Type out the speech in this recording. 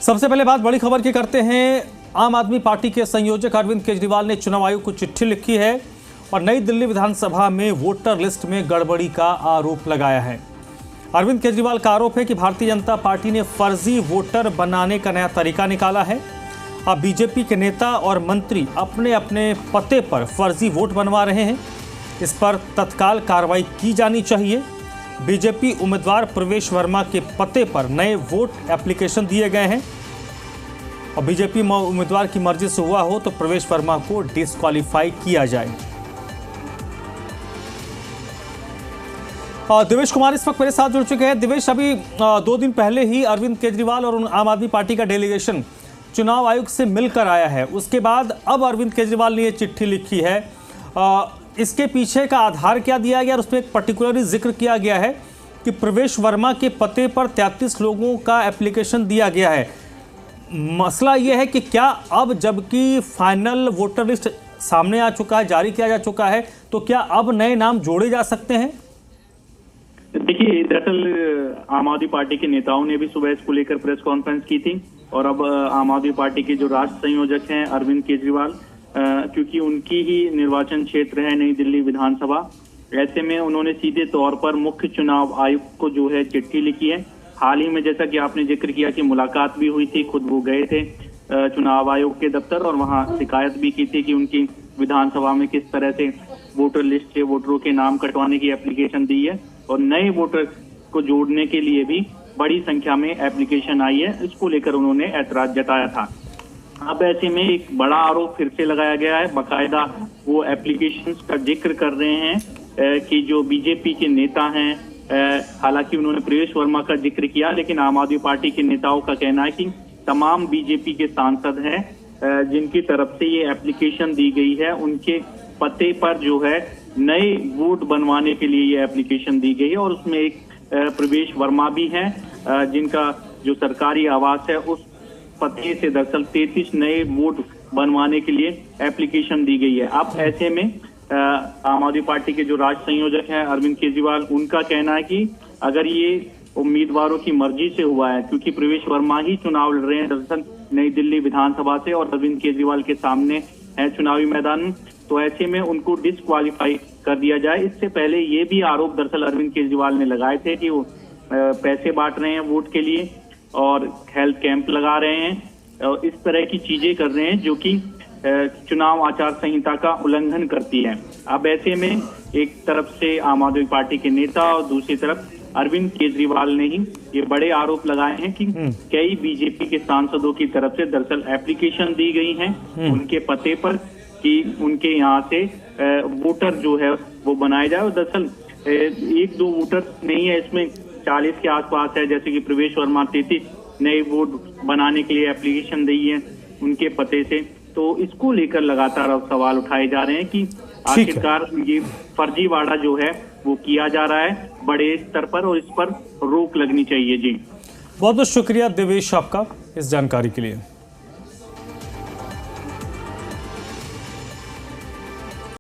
सबसे पहले बात बड़ी खबर की करते हैं। आम आदमी पार्टी के संयोजक अरविंद केजरीवाल ने चुनाव आयोग को चिट्ठी लिखी है और नई दिल्ली विधानसभा में वोटर लिस्ट में गड़बड़ी का आरोप लगाया है। अरविंद केजरीवाल का आरोप है कि भारतीय जनता पार्टी ने फर्जी वोटर बनाने का नया तरीका निकाला है। अब बीजेपी के नेता और मंत्री अपने अपने पते पर फर्जी वोट बनवा रहे हैं। इस पर तत्काल कार्रवाई की जानी चाहिए। बीजेपी उम्मीदवार प्रवेश वर्मा के पते पर नए वोट एप्लीकेशन दिए गए हैं और बीजेपी उम्मीदवार की मर्जी से हुआ हो तो प्रवेश वर्मा को डिस्क्वालीफाई किया जाए। दिवेश कुमार इस वक्त मेरे साथ जुड़ चुके हैं। दिवेश, अभी 2 दिन पहले ही अरविंद केजरीवाल और आम आदमी पार्टी का डेलीगेशन चुनाव आयोग से मिलकर आया है। उसके बाद अब अरविंद केजरीवाल ने ये चिट्ठी लिखी है। इसके पीछे का आधार क्या दिया गया और उसमें एक पर्टिकुलरली जिक्र किया गया है कि प्रवेश वर्मा के पते पर 33 लोगों का एप्लीकेशन दिया गया है। मसला यह है कि क्या अब जबकि फाइनल वोटर लिस्ट सामने आ चुका है, जारी किया जा चुका है, तो क्या अब नए नाम जोड़े जा सकते हैं? देखिए, दरअसल आम आदमी पार्टी के नेताओं ने भी सुबह इसको लेकर प्रेस कॉन्फ्रेंस की थी और अब आम आदमी पार्टी के जो राष्ट्र संयोजक हैं अरविंद केजरीवाल, क्योंकि उनकी ही निर्वाचन क्षेत्र है नई दिल्ली विधानसभा, ऐसे में उन्होंने सीधे तौर पर मुख्य चुनाव आयुक्त को जो है चिट्ठी लिखी है। हाल ही में जैसा कि आपने जिक्र किया कि मुलाकात भी हुई थी, खुद वो गए थे चुनाव आयोग के दफ्तर और वहां शिकायत भी की थी कि उनकी विधानसभा में किस तरह से वोटर लिस्ट से वोटरों के नाम कटवाने की एप्लीकेशन दी है और नए वोटर को जोड़ने के लिए भी बड़ी संख्या में एप्लीकेशन आई है। इसको लेकर उन्होंने ऐतराज जताया था। अब ऐसे में एक बड़ा आरोप फिर से लगाया गया है। बाकायदा वो एप्लीकेशंस का जिक्र कर रहे हैं कि जो बीजेपी के नेता हैं, हालांकि उन्होंने प्रवेश वर्मा का जिक्र किया, लेकिन आम आदमी पार्टी के नेताओं का कहना है कि तमाम बीजेपी के सांसद हैं जिनकी तरफ से ये एप्लीकेशन दी गई है, उनके पते पर जो है नए वोट बनवाने के लिए ये एप्लीकेशन दी गई है और उसमें एक प्रवेश वर्मा भी हैं जिनका जो सरकारी आवास है उस पते से दरअसल 33 नए वोट बनवाने के लिए एप्लीकेशन दी गई है। अब ऐसे में आम आदमी पार्टी के जो राष्ट्र संयोजक हैं अरविंद केजरीवाल, उनका कहना है कि अगर ये उम्मीदवारों की मर्जी से हुआ है, क्योंकि प्रवेश वर्मा ही चुनाव लड़ रहे हैं दरअसल नई दिल्ली विधानसभा से और अरविंद केजरीवाल के सामने है चुनावी मैदान, तो ऐसे में उनको डिस्क्वालीफाई कर दिया जाए। इससे पहले ये भी आरोप दरअसल अरविंद केजरीवाल ने लगाए थे कि वो पैसे बांट रहे हैं वोट के लिए और हेल्थ कैंप लगा रहे हैं और इस तरह की चीजें कर रहे हैं जो कि चुनाव आचार संहिता का उल्लंघन करती है। अब ऐसे में एक तरफ से आम आदमी पार्टी के नेता और दूसरी तरफ अरविंद केजरीवाल ने ही ये बड़े आरोप लगाए हैं कि कई बीजेपी के सांसदों की तरफ से दरअसल एप्लीकेशन दी गई हैं उनके पते पर कि उनके यहाँ से वोटर जो है वो बनाए जाए। और दरअसल 1-2 वोटर नहीं है, इसमें 40 के आसपास है, जैसे कि प्रवेश वर्मा 33 नए वोट बनाने के लिए एप्लीकेशन दी है उनके पते से। तो इसको लेकर लगातार अब सवाल उठाए जा रहे हैं कि आखिरकार ये फर्जीवाड़ा जो है वो किया जा रहा है बड़े स्तर पर और इस पर रोक लगनी चाहिए। जी, बहुत बहुत शुक्रिया दिवेश आपका इस जानकारी के लिए।